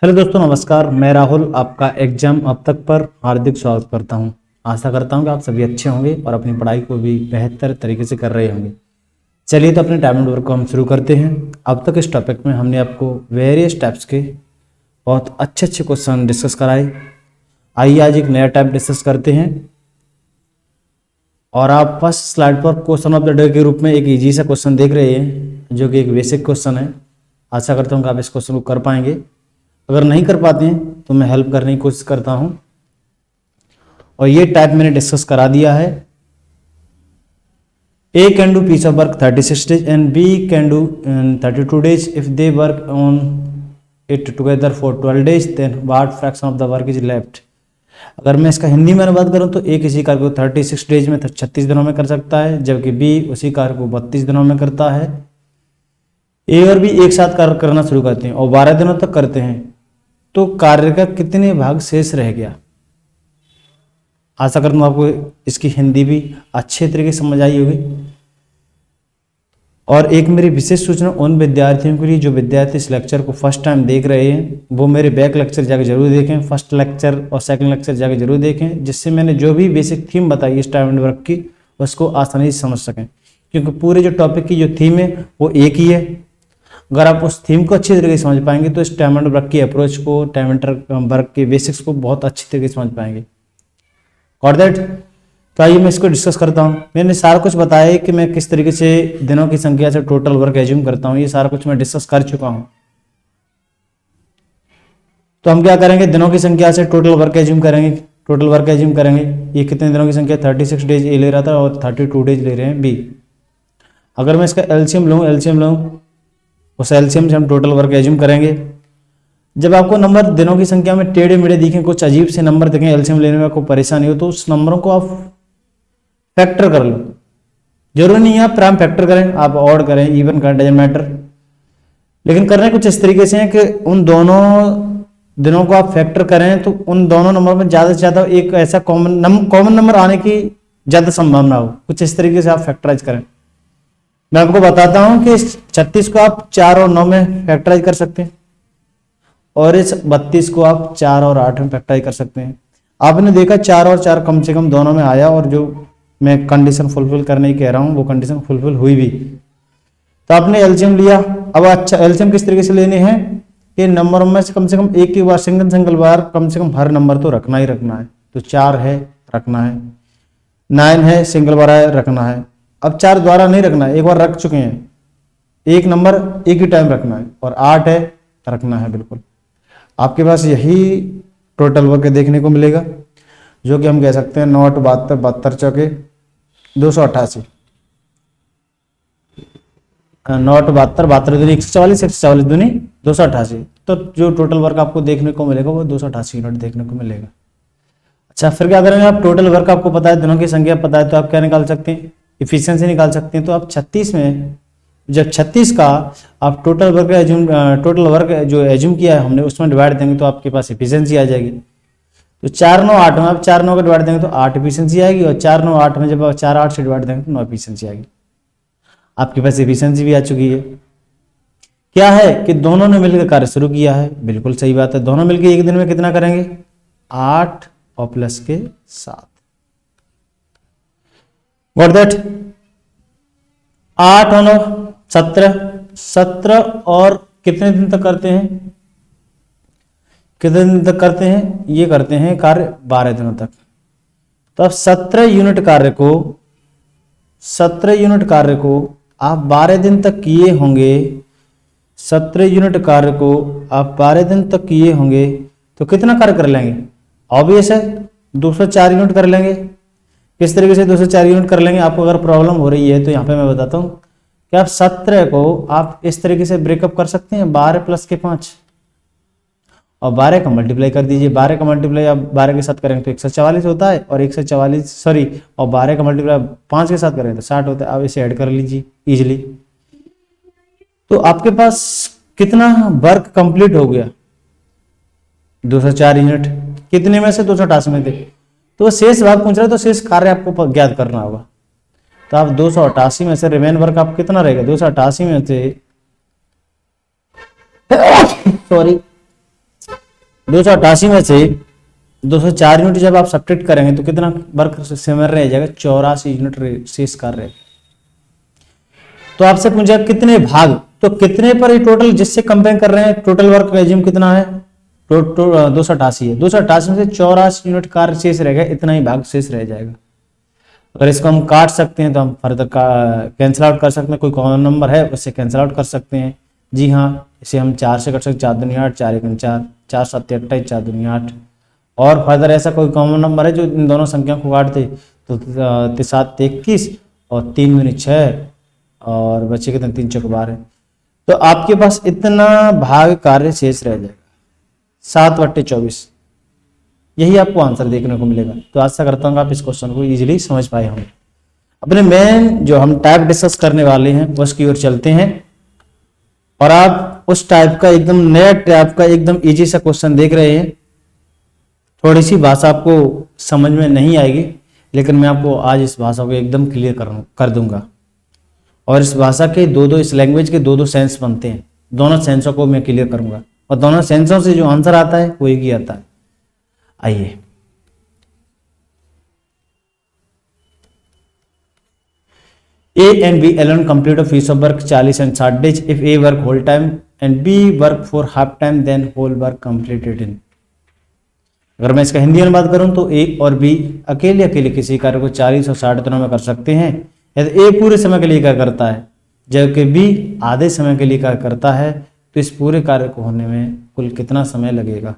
Hello दोस्तों, नमस्कार। मैं राहुल आपका एग्जाम अब तक पर हार्दिक स्वागत करता हूं। आशा करता हूं कि आप सभी अच्छे होंगे और अपनी पढ़ाई को भी बेहतर तरीके से कर रहे होंगे। चलिए तो अपने टाइम एंड वर्क को हम शुरू करते हैं। अब तक इस टॉपिक में हमने आपको वेरियस टाइप्स के बहुत अच्छे अच्छे क्वेश्चन डिस्कस कराए। आइए आज एक नया टाइप डिस्कस करते हैं। और आप फर्स्ट स्लाइड पर क्वेश्चन ऑफ द डे के रूप में एक इजी सा क्वेश्चन देख रहे हैं, जो कि एक बेसिक क्वेश्चन है। आशा करता हूँ कि आप इस क्वेश्चन को कर पाएंगे। अगर नहीं कर पाते हैं तो मैं हेल्प करने की कोशिश करता हूं। और ये टाइप मैंने डिस्कस करा दिया है। A can do piece of work 36 days and B can do 32 days. If they work on it together for 12 days, then what fraction of the work is left? अगर मैं इसका हिंदी में अनुवाद करूं तो A किसी कार्य को 36 डेज में 36 दिनों में कर सकता है, जबकि B उसी कार्य को 32 दिनों में करता है। A और B एक साथ कार्य करना शुरू करते हैं और 12 दिनों तक करते हैं, तो कार्य का कितने भाग शेष रह गया। आशा करता हूं आपको इसकी हिंदी भी अच्छे तरीके से समझ आई होगी। और एक मेरी विशेष सूचना उन विद्यार्थियों के लिए जो विद्यार्थी इस लेक्चर को फर्स्ट टाइम देख रहे हैं, वो मेरे बैक लेक्चर जाके जरूर देखें। फर्स्ट लेक्चर और सेकंड लेक्चर जाके जरूर देखें, जिससे मैंने जो भी बेसिक थीम बताई इस टाइम एंड वर्क की, उसको आसानी से समझ सकें। क्योंकि पूरे जो टॉपिक की जो थीम है वो एक ही है। अगर आप उस थीम को अच्छी तरीके से समझ पाएंगे तो इस टाइम एंड वर्क की अप्रोच को, टाइम एंड वर्क के बेसिक्स को बहुत अच्छी तरीके से समझ पाएंगे। और दैट तो आइए मैं इसको डिस्कस करता हूँ। मैंने सारा कुछ बताया है कि मैं किस तरीके से दिनों की संख्या से टोटल वर्क एज्यूम करता हूँ। ये सारा कुछ मैं डिस्कस कर चुका हूँ। तो हम क्या करेंगे, दिनों की संख्या से टोटल वर्क एज्यूम करेंगे। टोटल वर्क एज्यूम करेंगे। ये कितने दिनों की संख्या 36 डेज ए ले रहा था और 32 डेज ले रहे हैं बी। अगर मैं इसका एलसीएम लूँ उस एलसीएम से हम टोटल वर्क एज्यूम करेंगे। जब आपको नंबर दिनों की संख्या में टेढ़े मेढ़े दिखें, कुछ अजीब से नंबर दिखें, एलसीएम लेने में आपको परेशानी हो, तो उस नंबरों को आप फैक्टर कर लो। जरूरी नहीं है आप प्राइम फैक्टर करें, आप ऑड करें, इवन करें, डजंट मैटर। लेकिन करने कुछ इस तरीके से है कि उन दोनों दिनों को आप फैक्टर करें तो उन दोनों नंबर में ज्यादा से ज्यादा एक ऐसा कॉमन नंबर आने की ज्यादा संभावना हो। कुछ इस तरीके से आप फैक्टराइज करें। मैं आपको बताता हूं कि 36 को आप 4 और 9 में फैक्टराइज कर सकते हैं, और इस 32 को आप 4 और 8 में फैक्टराइज कर सकते हैं। आपने देखा 4 और 4 कम से कम दोनों में आया, और जो मैं कंडीशन फुलफिल करने की कह रहा हूं वो कंडीशन फुलफिल हुई भी। तो आपने एलसीएम लिया। अब अच्छा एलसीएम किस तरीके से लेने हैं कि नंबर में से कम एक बार सिंगल बार कम से कम हर नंबर तो रखना ही रखना है। तो 4 है रखना है, 9 है सिंगल बार है रखना है। अब 4 द्वारा नहीं रखना है, एक बार रख चुके हैं, एक नंबर एक ही टाइम रखना है। और 8 है रखना है। बिल्कुल आपके पास यही टोटल वर्क देखने को मिलेगा, जो कि हम कह सकते हैं 9 8 72 72 चौके 288, 9 8 72 72 दूनी 144, 144 दूनी 288। तो जो टोटल वर्क आपको देखने को मिलेगा वो 288 यूनिट देखने को मिलेगा। अच्छा, फिर क्या करेंगे आप, टोटल वर्क आपको पता है, दिनों की संख्या पता है, तो आप क्या निकाल सकते हैं, इफिशियंसी निकाल सकते हैं। तो आप 36 में जब 36 का आप टोटल वर्क जो एज्यूम किया है हमने उसमें डिवाइड देंगे तो आपके पास इफिशियंसी आ जाएगी। तो 4 9 8 में आप 4 9 का डिवाइड देंगे तो 8 इफिशियंसी आएगी, और 4 9 8 में जब आप 4 8 से डिवाइड देंगे तो 9 इफिशियंसी आएगी। आपके पास इफिशियंसी भी आ चुकी है। क्या है कि दोनों ने मिलकर कार्य शुरू किया है। बिल्कुल सही बात है। दोनों मिलकर एक दिन में कितना करेंगे, 8 और प्लस के 7। व्हाट दैट 8 और 9 17 और कितने दिन तक करते हैं, कितने दिन तक करते हैं, ये करते हैं कार्य 12 दिनों तक। तो अब 17 यूनिट कार्य को आप 12 दिन तक किए होंगे। 17 यूनिट कार्य को आप 12 दिन तक किए होंगे तो कितना कार्य कर लेंगे, ऑब्वियस है 204 यूनिट कर लेंगे। किस तरीके से 204 यूनिट कर लेंगे, आपको अगर प्रॉब्लम हो रही है तो यहाँ पे मैं बताता हूँ कि आप 17 को आप इस तरीके से ब्रेकअप कर सकते हैं, 12 प्लस के 5 और 12 का मल्टीप्लाई कर दीजिए। 12 का मल्टीप्लाई आप 12 के साथ करेंगे तो 144 होता है, और 144 और 12 का मल्टीप्लाई 5 के साथ करेंगे तो 60 होता है। आप इसे ऐड कर लीजिए इजिली। तो आपके पास कितना वर्क कंप्लीट हो गया, 204 यूनिट। कितने में से 288 में थे, तो शेष भाग पूछ रहा है, तो शेष कार्य आपको ज्ञात करना होगा। तो आप 288 में से रिमेन वर्क आप कितना रहेगा, 288 में से सॉरी 288 में से 204 यूनिट जब आप सब्ट्रैक्ट करेंगे तो कितना वर्क समय रह जाएगा, 84 यूनिट शेष कार्य। तो आपसे पूछा कितने भाग, तो कितने पर ये टोटल जिससे कंपेयर कर रहे हैं टोटल वर्क एज्यूम कितना है, 288 है। 288 में से 84 यूनिट कार्य शेष रहेगा, इतना ही भाग शेष रह जाएगा। अगर इसको हम काट सकते हैं तो हम फर्दर कैंसिल आउट कर सकते हैं, कोई कॉमन नंबर है उससे कैंसिल आउट कर सकते हैं। जी हाँ, इसे हम 4 से कर सकते, 4 दूनी 8, 4 1 4, 4 7 28, 4 दूनी 8। और फर्दर ऐसा कोई कॉमन नंबर है जो इन दोनों संख्या को काट दे तो 7 21 और 3 दूनी 6 और बच्चे कितने 3 चौक 12। तो आपके पास इतना भाग कार्य शेष रह जाएगा 7/24। यही आपको आंसर देखने को मिलेगा। तो आशा करता हूँ आप इस क्वेश्चन को इजीली समझ पाए होंगे। अपने मेन जो हम टाइप डिस्कस करने वाले हैं उसकी ओर चलते हैं, और आप उस टाइप का एकदम नया टाइप का एकदम इजी सा क्वेश्चन देख रहे हैं। थोड़ी सी भाषा आपको समझ में नहीं आएगी, लेकिन मैं आपको आज इस भाषा को एकदम क्लियर कर दूंगा। और इस भाषा के दो इस लैंग्वेज के दो सेंस बनते हैं, दोनों सेंसों को मैं क्लियर करूंगा, और दोनों सेंसों से जो आंसर आता है वो एक ही आता है। आइए, A and B alone complete a piece of work 40 and 60 days. If A work whole time and B work for half time, then whole work completed in. अगर मैं इसका हिंदी अनुवाद करूं तो A और B अकेले अकेले किसी कार्य को 40 और 60 दिनों में कर सकते हैं। यदि A पूरे समय के लिए क्या करता है जबकि B आधे समय के लिए क्या करता है, तो इस पूरे कार्य को होने में कुल कितना समय लगेगा।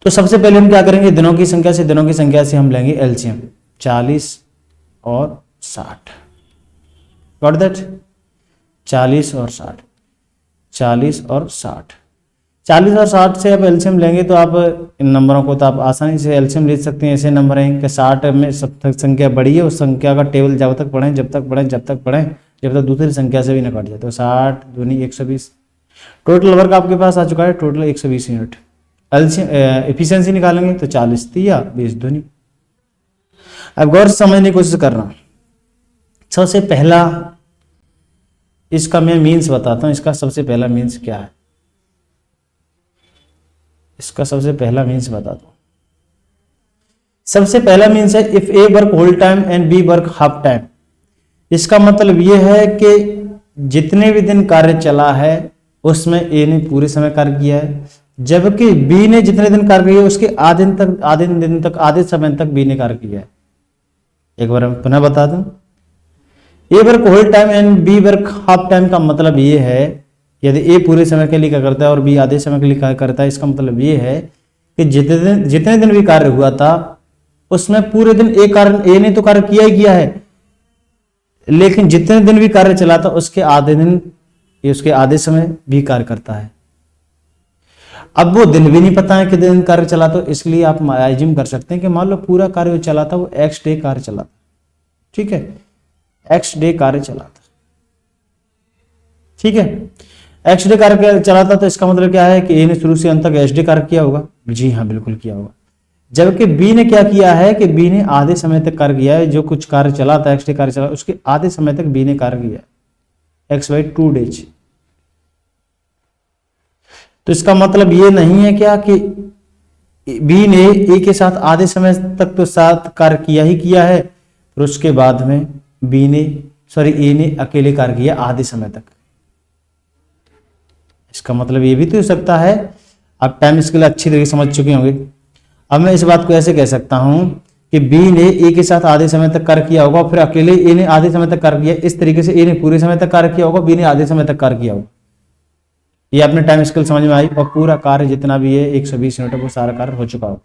तो सबसे पहले हम क्या करेंगे, दिनों की संख्या से हम लेंगे एलसीएम 40 और 60। Got that? 40 और 60, 40 और 60, 40 और 60 से आप एलसीएम लेंगे तो आप इन नंबरों को तो आप आसानी से एलसीएम ले सकते हैं। ऐसे नंबर हैं कि 60 में सब तक संख्या बड़ी है, उस संख्या का टेबल जब तक पढ़ें जब तक दूसरी संख्या से भी न कट जाए। तो 60 दूनी 120, टोटल वर्क आपके पास आ चुका है टोटल 120 यूनिट। एफिशिएंसी निकालेंगे तो 40 तिया 20 दूनी। अब गौर से समझने की कोशिश करना। सबसे पहला इसका मैं मीन्स बताता हूं, इसका सबसे पहला मीन्स क्या है, इसका सबसे पहला मीन्स बताता हूं। सबसे पहला मीन्स है if A work whole time and B work half time. इसका मतलब यह है कि जितने भी दिन कार्य चला है उसमें ए ने पूरे समय कार्य किया है, जबकि बी ने जितने दिन कार्य किया उसके आधे समय तक बी ने कार्य किया है। एक बार मैं पुनः बता दूं, A work whole time and B work half time का मतलब ये है, यदि ए पूरे समय के लिए क्या करता है और बी आधे समय के लिए क्या करता है, इसका मतलब ये है कि जितने दिन भी कार्य हुआ था उसमें पूरे दिन ए ने तो कार्य किया ही किया है, लेकिन जितने दिन भी कार्य चला था उसके आधे समय भी कार्य करता है। अब वो दिन भी नहीं पता है कि दिन कार्य चला, तो इसलिए आप एज्यूम कर सकते हैं कि मान लो पूरा कार्य चला था वो एक्स डे कार्य चला था, ठीक है, एक्स डे कार्य चला था, ठीक है, एक्स डे कार्य चला था। तो इसका मतलब क्या है कि ए ने शुरू से अंत तक एच डे कार्य किया होगा। जी हाँ, बिल्कुल किया होगा। जबकि बी ने क्या किया है कि बी ने आधे समय तक कार्य किया है, जो कुछ कार्य चला था एक्स डे कार्य चला उसके आधे समय तक बी ने कार्य किया है, एक्स वाई 2 डेज। तो इसका मतलब ये नहीं है क्या कि बी ने ए के साथ आधे समय तक तो साथ कार्य किया ही किया है, फिर उसके बाद में ए ने अकेले कार्य किया आधे समय तक। इसका मतलब ये भी तो हो सकता है, आप टाइम स्केल अच्छी तरीके समझ चुके होंगे। अब मैं इस बात को ऐसे कह सकता हूं कि बी ने ए के साथ आधे समय तक कार्य किया होगा, फिर अकेले ए ने आधे समय तक कार्य किया। इस तरीके से ए ने पूरे समय तक कार्य किया होगा, बी ने आधे समय तक कार्य किया होगा। ये अपने टाइम स्केल समझ में आई, और पूरा कार्य जितना भी है 120 यूनिट वो सारा कार्य हो चुका हो।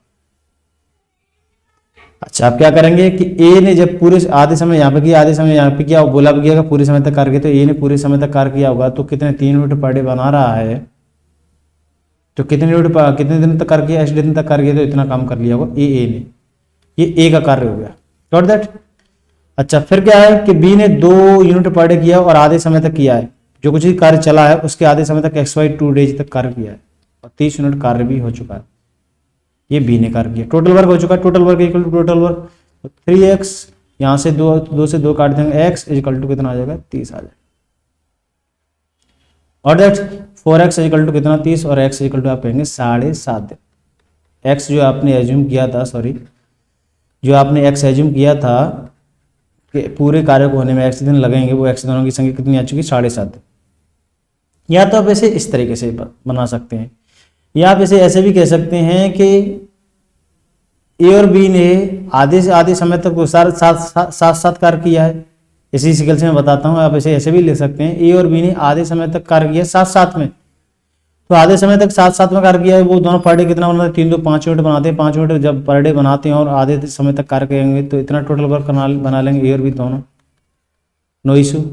अच्छा, आप क्या करेंगे कि ए ने जब पूरे आधे समय यहाँ पे किया, आधे समय यहाँ पे किया, बोला भी किया पूरे समय तक कार्य किया, तो ए ने पूरे समय तक कार्य किया होगा, तो कितने 3 यूनिट पर डे बना रहा है, तो कितने दिन तक कार्य किया, 8 दिन तक कार्य किया, तो इतना काम कर लिया होगा ए ने। ये ए का कार्य हो गया, गॉट दैट। अच्छा, फिर क्या है कि बी ने 2 यूनिट पर डे किया और आधे समय तक किया है, जो कुछ भी कार्य चला है उसके आधे समय तक एक्स वाई 2 डेज तक कार्य किया है, और 30 यूनिट कार्य भी हो चुका है, ये बी ने कार्य किया। टोटल वर्क हो चुका है, total work equal to total work 3x, यहां से 2 से 2 काट देंगे, x इक्वल टू कितना आ जाएगा 30 आ जाएगा। और दैट 4x इक्वल टू कितना 30 और x इक्वल टू आप कहेंगे 7.5 दिन। x जो आपने एज्यूम किया था, सॉरी जो आपने x एज्यूम किया था कि पूरे कार्य को होने में x दिन लगेंगे, वो x दोनों की संख्या कितनी आ चुकी 7.5 दिन। या तो आप इसे इस तरीके से बना सकते हैं, या आप इसे ऐसे भी कह सकते हैं कि ए और बी ने आधे से आधे समय तक साथ साथ कार्य किया है। इसी सिकल से मैं बताता हूँ, आप इसे ऐसे भी लिख सकते हैं, ए और बी ने आधे समय तक कार्य किया साथ साथ में। तो आधे समय तक साथ साथ में कार्य किया है, वो दोनों पर डे कितना बनाते हैं 3 2 5 यूनिट बनाते हैं। 5 यूनिट जब पर डे बनाते हैं और आधे समय तक कार्य करेंगे तो इतना टोटल वर्क बना लेंगे ए और बी दोनों, नो इशू।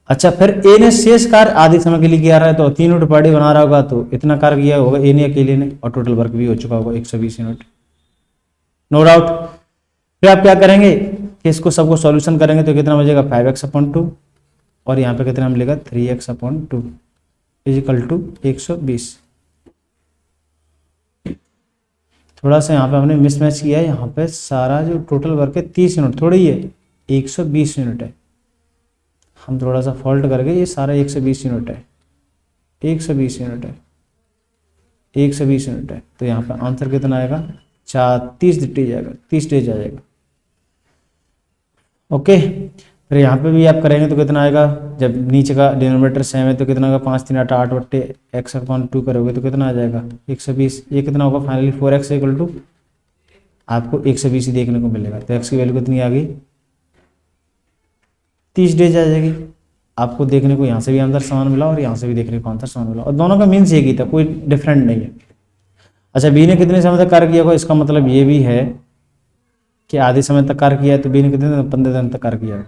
अच्छा, फिर ए ने शेष कार्य आधे समय के लिए किया रहा है, तो 3 यूनिट पर डे बना रहा होगा तो इतना कार्य किया होगा ए ने अकेले ने, और टोटल वर्क भी हो चुका होगा 120 यूनिट, नो डाउट। फिर आप क्या करेंगे कि इसको सबको सॉल्यूशन करेंगे तो कितना बचेगा 5x/2 और यहाँ पे कितना मिलेगा 3x/2 इजिकल टू 120। थोड़ा सा यहाँ पे हमने मिसमैच किया है, यहाँ पे सारा जो टोटल वर्क है 30 यूनिट थोड़ी है 120 यूनिट है, हम थोड़ा सा फॉल्ट करके ये सारा 120 यूनिट है, 120 यूनिट है, 120 यूनिट है। तो यहाँ पे आंसर कितना आएगा 30 डेज आएगा, 30 डेज आ जाएगा। ओके, फिर यहाँ पे भी आप करेंगे तो कितना आएगा, जब नीचे का डिनोमिनेटर सेम है तो कितना होगा 5 3 8 8 बट्टे x/2 करोगे तो कितना आ जाएगा 120। ये कितना होगा फाइनली 4x इक्वल टू आपको 120 ही देखने को मिलेगा। तो x की वैल्यू कितनी आ गई 30 डेज आ जाएगी। आपको देखने को यहाँ से भी आंसर समान मिला और यहाँ से भी देखने को आंसर समान मिला, और दोनों का मीन्स एक ही था, कोई डिफरेंट नहीं है। अच्छा, बी ने कितने समय तक कार्य किया होगा, इसका मतलब ये भी है कि आधे समय तक कार्य किया है, तो बी ने कितने दिन 15 दिन तक कार्य किया है।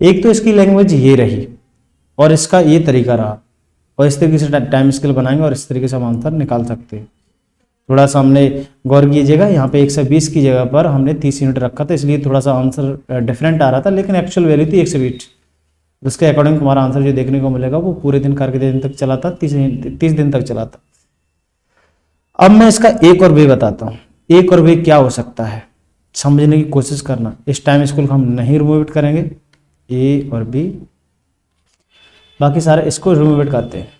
एक तो इसकी लैंग्वेज ये रही और इसका ये तरीका रहा, और इस तरीके से टाइम स्केल बनाएंगे और इस तरीके से हम आंसर निकाल सकते हैं। थोड़ा सा हमने गौर कीजिएगा, यहाँ पे 120 की जगह पर हमने 30 यूनिट रखा था, इसलिए थोड़ा सा आंसर डिफरेंट आ रहा था, लेकिन एक्चुअल वैल्यू थी 120। उसके अकॉर्डिंग तुम्हारा आंसर जो देखने को मिलेगा वो पूरे दिन कार्य के दिन तक चला था, 30 दिन तक चला था। अब मैं इसका एक और वे बताता हूँ, एक और वे क्या हो सकता है समझने की कोशिश करना। इस टाइम स्केल को हम नहीं रिमूव करेंगे, ए और बी, बाकी सारे इसको रिमूव करते हैं।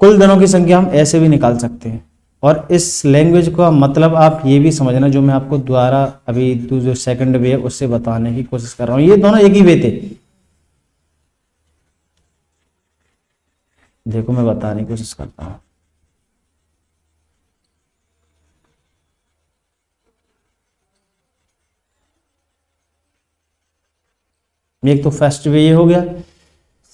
कुल दिनों की संख्या हम ऐसे भी निकाल सकते हैं, और इस लैंग्वेज का मतलब आप ये भी समझना जो मैं आपको द्वारा अभी जो सेकंड वे है उससे बताने की कोशिश कर रहा हूं, ये दोनों एक ही वे थे। देखो मैं बताने की कोशिश करता हूं। एक तो फर्स्ट वे ये हो गया,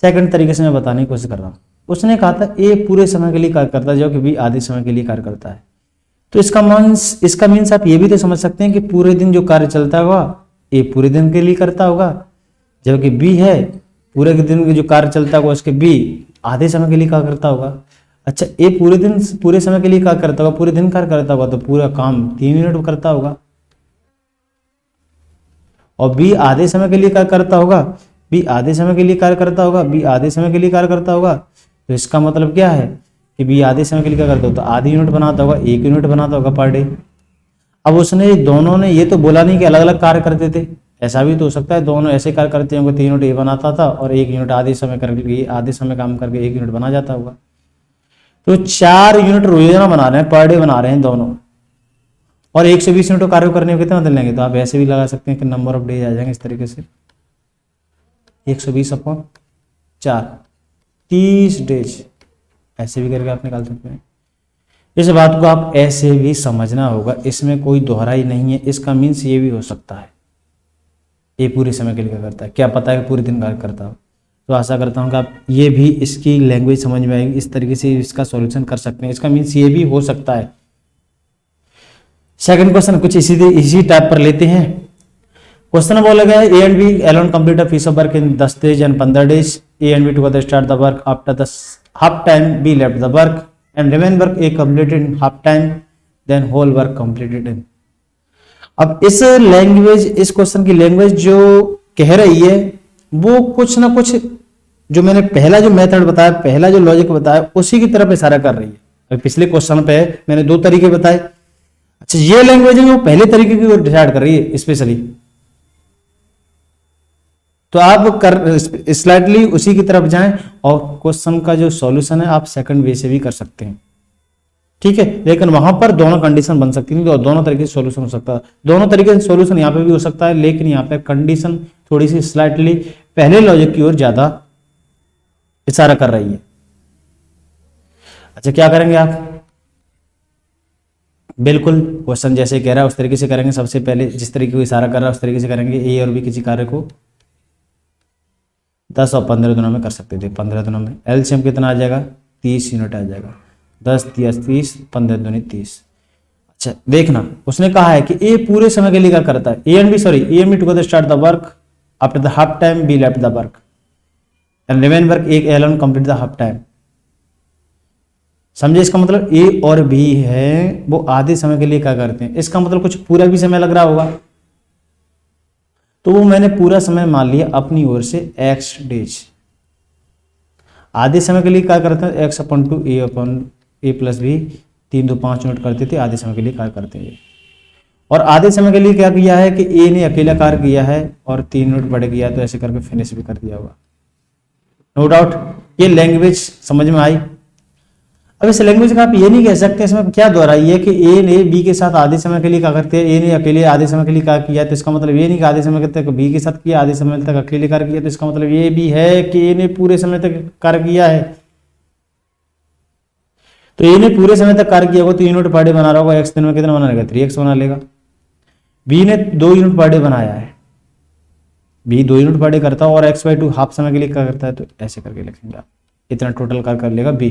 सेकंड तरीके से मैं बताने की कोशिश कर रहा हूं। उसने कहा था ए पूरे समय के लिए कार्य करता है, जो कि बी आधे समय के लिए कार्य करता है। तो इसका मीन्स आप ये भी तो समझ सकते हैं कि पूरे दिन जो कार्य चलता होगा ए पूरे दिन के लिए करता होगा, जबकि बी है पूरे दिन के जो कार्य चलता होगा उसके बी आधे समय के लिए कार्य करता होगा। अच्छा, ए पूरे समय के लिए कार्य करता होगा, पूरे दिन कार्य करता होगा, तो पूरा काम 3 यूनिट करता होगा। और बी आधे समय के लिए कार्य करता होगा, बी आधे समय के लिए कार्य करता होगा, बी आधे समय के लिए कार्य करता होगा। तो इसका मतलब क्या है कि बी आधे समय के लिए क्या करता होगा, तो आधी यूनिट बनाता होगा, 1 यूनिट बनाता होगा पर डे। अब उसने दोनों ने ये तो बोला नहीं कि अलग अलग कार्य करते थे, ऐसा भी तो हो सकता है दोनों ऐसे कार्य करते होंगे, 3 यूनिट ये बनाता था और 1 यूनिट आधे समय करके आधे समय काम करके 1 यूनिट बना जाता होगा। तो 4 यूनिट रोजाना बना रहे हैं, पर डे बना रहे हैं दोनों, और 120 यूनिट कार्य करने में कितना दिन लेंगे। तो आप ऐसे भी लगा सकते हैं कि नंबर ऑफ डेज आ जाएंगे इस तरीके से 120/4 30 डेज, ऐसे भी करके आप निकाल सकते हैं। इस बात को आप ऐसे भी समझना होगा, इसमें कोई दोहराई नहीं है। इसका मीन्स ये भी हो सकता है ये पूरे समय के लिए क्या करता है, क्या पता है कि पूरे दिन कार्य करता हो। तो आशा करता हूँ कि आप ये भी इसकी लैंग्वेज समझ में आएगी, इस तरीके से इसका सॉल्यूशन कर सकते हैं। इसका मीन्स ये भी हो सकता है। सेकंड क्वेश्चन कुछ इसी टाइप पर लेते हैं। क्वेश्चन बोला गया है A and B alone complete a piece of work in 10 days and 15 days. A and B together start the work after the half time B left the work and remain work A completed in half time, then whole work completed in. अब इस language, इस question की language जो कह रही है वो कुछ ना कुछ जो मैंने पहला जो मेथड बताया, पहला जो लॉजिक बताया उसी की तरफ इशारा कर रही है। अभी पिछले क्वेश्चन पे मैंने 2 तरीके बताए। अच्छा, ये लैंग्वेज है वो पहले तरीके की डिसाइड कर रही है स्पेशली। तो आप कर स्लाइटली उसी की तरफ जाएं और क्वेश्चन का जो सॉल्यूशन है आप सेकंड वे से भी कर सकते हैं, ठीक है। लेकिन वहां पर दोनों कंडीशन बन सकती है, तो दोनों तरीके से सॉल्यूशन हो सकता है, दोनों तरीके से सॉल्यूशन यहाँ पे भी हो सकता है, लेकिन यहाँ पे कंडीशन थोड़ी सी स्लाइटली पहले लॉजिक की ओर ज्यादा इशारा कर रही है। अच्छा, क्या करेंगे आप? बिल्कुल क्वेश्चन जैसे कह रहा है उस तरीके से करेंगे। सबसे पहले जिस तरीके को इशारा कर रहा है उस तरीके से करेंगे। ए और बी किसी कार्य को 10 और 15 दिनों में कर सकते थे। 15 दिनों में एलसीएम कितना आ जाएगा? 30 यूनिट आ जाएगा। 10 10 30, 15 दूनी 30। अच्छा देखना, उसने कहा है कि ए पूरे समय के लिए क्या करता है, A and B together start the work after the half time B left the work and remain work A alone complete the half time. समझे? इसका मतलब ए और बी है वो आधे समय के लिए क्या करते हैं, इसका मतलब कुछ पूरा भी समय लग रहा होगा, तो वो मैंने पूरा समय मान लिया अपनी ओर से x डेज। आधे समय के लिए क्या करते हैं, x upon two A plus B, 3 2 5 unit करते थे, आधे समय के लिए कार्य करते हैं। और आधे समय के लिए क्या किया है कि ए ने अकेला कार्य किया है और 3 यूनिट बढ़ गया, तो ऐसे करके फिनिश भी कर दिया होगा। नो डाउट ये लैंग्वेज समझ में आई। अब इस लैंग्वेज का आप ये नहीं कह सकते इसमें क्या दोहराई है कि ए ने बी के साथ आधे समय के लिए क्या करते हैं, ए ने अकेले आधे समय के लिए क्या किया, तो इसका मतलब ये नहीं कि आधे समय तक बी के साथ किया, आधे समय तक अकेले कार्य किया, तो इसका मतलब ये भी है कि ए ने पूरे समय तक कार्य किया है। तो ए ने पूरे समय तक कार्य किया होगा तो यूनिट पर डे बना रहा होगा, एक्स दिन में कितना बना लेगा, 3x बना लेगा। बी ने 2 यूनिट पर डे बनाया है, बी 2 यूनिट पर डे करता है और x/2 हाफ समय के लिए क्या करता है, तो ऐसे करके लिखेंगे आप, इतना टोटल कार्य कर लेगा बी।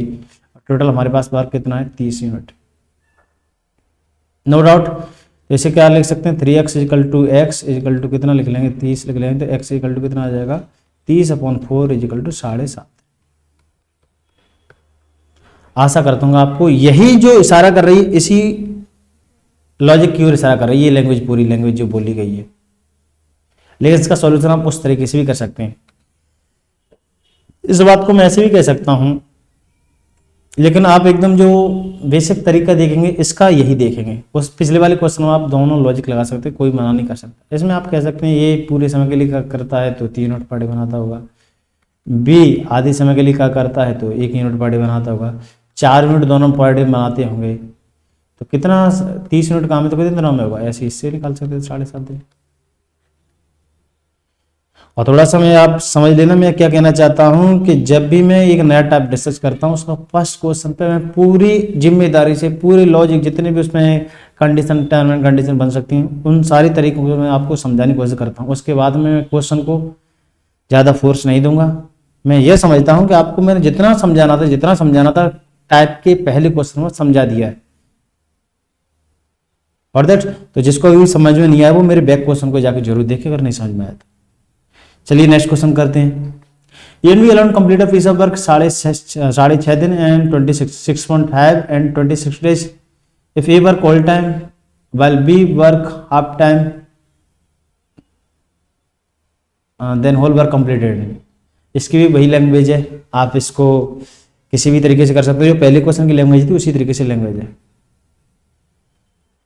टोटल हमारे पास वर्क कितना है, 30 यूनिट। नो डाउट जैसे क्या लिख सकते हैं, 3x इजिकल टू कितना लिख लेंगे, 30 लिख लेंगे, तो x इजिकल टू कितना आ जाएगा, 30/4 इजिकल टू 7.5। आशा करता हूँ आपको यही जो इशारा कर रही है इसी लॉजिक की ओर इशारा कर रही है, ये लैंग्वेज पूरी लैंग्वेज जो बोली गई है। लेकिन इसका सॉल्यूशन आप उस तरीके से भी कर सकते हैं। इस बात को मैं ऐसे भी कह सकता हूं, लेकिन आप एकदम जो बेसिक तरीका देखेंगे इसका यही देखेंगे। उस पिछले वाले क्वेश्चन में आप दोनों लॉजिक लगा सकते हैं, कोई मना नहीं कर सकता। इसमें आप कह सकते हैं ये पूरे समय के लिए क्या करता है तो 3 यूनिट पर डे बनाता होगा, बी आधे समय के लिए क्या करता है तो 1 यूनिट पर डे बनाता होगा, 4 यूनिट दोनों पर डे बनाते होंगे, तो कितना 30 यूनिट काम है तो कितने दिनों में होगा, ऐसे इससे निकाल सकते हैं 7.5 दिन। और थोड़ा सा मैं आप समझ लेना मैं क्या कहना चाहता हूं कि जब भी मैं एक नया टाइप डिस्कस करता हूं उसका फर्स्ट क्वेश्चन पे मैं पूरी जिम्मेदारी से पूरे लॉजिक जितने भी उसमें कंडीशन टर्म एंड कंडीशन बन सकती हैं उन सारी तरीकों को मैं आपको समझाने की कोशिश करता हूं। उसके बाद में क्वेश्चन को ज़्यादा फोर्स नहीं दूंगा। मैं ये समझता हूँ कि आपको मैंने जितना समझाना था टाइप के पहले क्वेश्चन में समझा दिया है। और दैट तो जिसको भी समझ में नहीं आया वो मेरे बैक क्वेश्चन को जाकर जरूर देखे अगर नहीं समझ में आया तो। चलिए नेक्स्ट क्वेश्चन करते हैं। एनवी allowed complete a piece of work 6.5 दिन and 26.5 and 26 days if A work all time while B work half time then whole work completed। इसकी भी वही लैंग्वेज है, आप इसको किसी भी तरीके से कर सकते हो, जो पहले क्वेश्चन की लैंग्वेज थी उसी तरीके से लैंग्वेज है।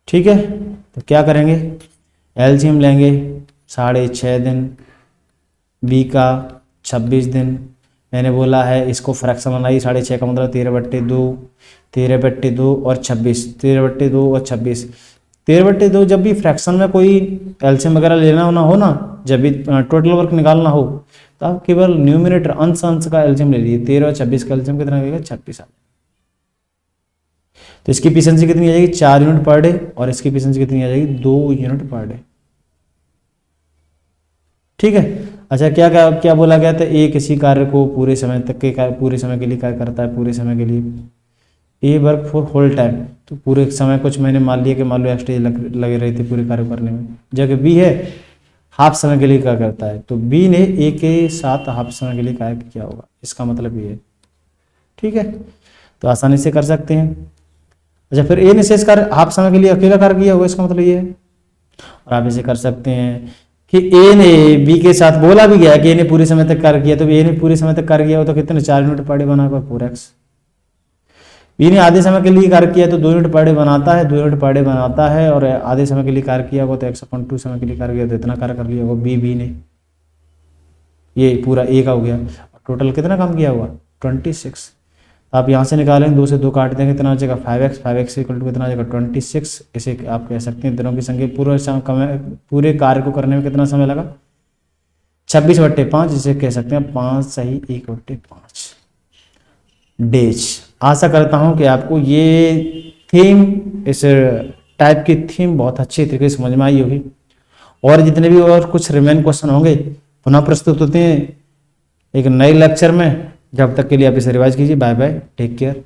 ठीक है, तो क्या करेंगे, एलसीएम लेंगे 6.5 दिन, बी का 26 दिन। मैंने बोला है इसको फ्रैक्शन बनाइए, 6.5 का मतलब 13/2 और 26, 13/2 और 26। 13/2 जब भी फ्रैक्शन में कोई एलसीएम वगैरह लेना ना हो ना, जब भी टोटल वर्क निकालना हो तो आप केवल न्यूमिनेटर अंश का एलसीएम ले लीजिए। 13 और 26 का एलसीएम कितना लगेगा, 26 आ जाएगा। तो इसकी एफिशिएंसी कितनी आ जाएगी, 4 यूनिट पर डे, और इसकी एफिशिएंसी कितनी आ जाएगी, 2 यूनिट पर डे। ठीक है। अच्छा क्या बोला गया था, ए किसी कार्य को पूरे समय के लिए कार्य करता है, पूरे समय के लिए। ए वर्क फॉर होल टाइम, तो पूरे समय कुछ मैंने मान लिया कि मान लो एक्स्ट्रा लगे रही थी पूरे कार्य करने में। जबकि बी है हाफ समय के लिए क्या करता है, तो बी ने ए के साथ हाफ समय के लिए कार्य किया होगा, इसका मतलब ये है। ठीक है, तो आसानी से कर सकते हैं। अच्छा फिर ए ने शेष कार्य हाफ समय के लिए अकेला कार्य किया होगा, इसका मतलब ये है। और आप इसे कर सकते हैं कि ए ने बी के साथ बोला भी गया कि ए ने पूरे समय तक कार्य किया, तो ए ने पूरे समय तक कार्य किया हो तो कितने 4 यूनिट पर डे बनाकर 4x। बी ने आधे समय के लिए कार्य किया तो 2 यूनिट पर डे बनाता है, 2 यूनिट पर डे बनाता है, और आधे समय के लिए कार्य किया होगा तो x/2 समय के लिए कार्य किया तो इतना कार्य कर लिया होगा बी ने। ये पूरा ए का हो गया। टोटल कितना काम किया हुआ 26। आप यहाँ से निकालेंगे, 2 से 2 काट देंगे, कितना हो जाएगा 5x, 5x इक्वल टू कितना हो जाएगा 26। इसे आप कह सकते हैं दिनों की संख्या। पूरे कार्य को करने में कितना समय लगा 26/5, इसे कह सकते हैं 5 सही 1/5 डेज। आशा करता हूँ कि आपको ये थीम, इस टाइप की थीम बहुत अच्छी तरीके से समझ में आई होगी। और जितने भी और कुछ रिमेन क्वेश्चन होंगे पुनः प्रस्तुत होते हैं एक नए लेक्चर में। जब तक के लिए आप इसे रिवाइज कीजिए। Bye bye, take care.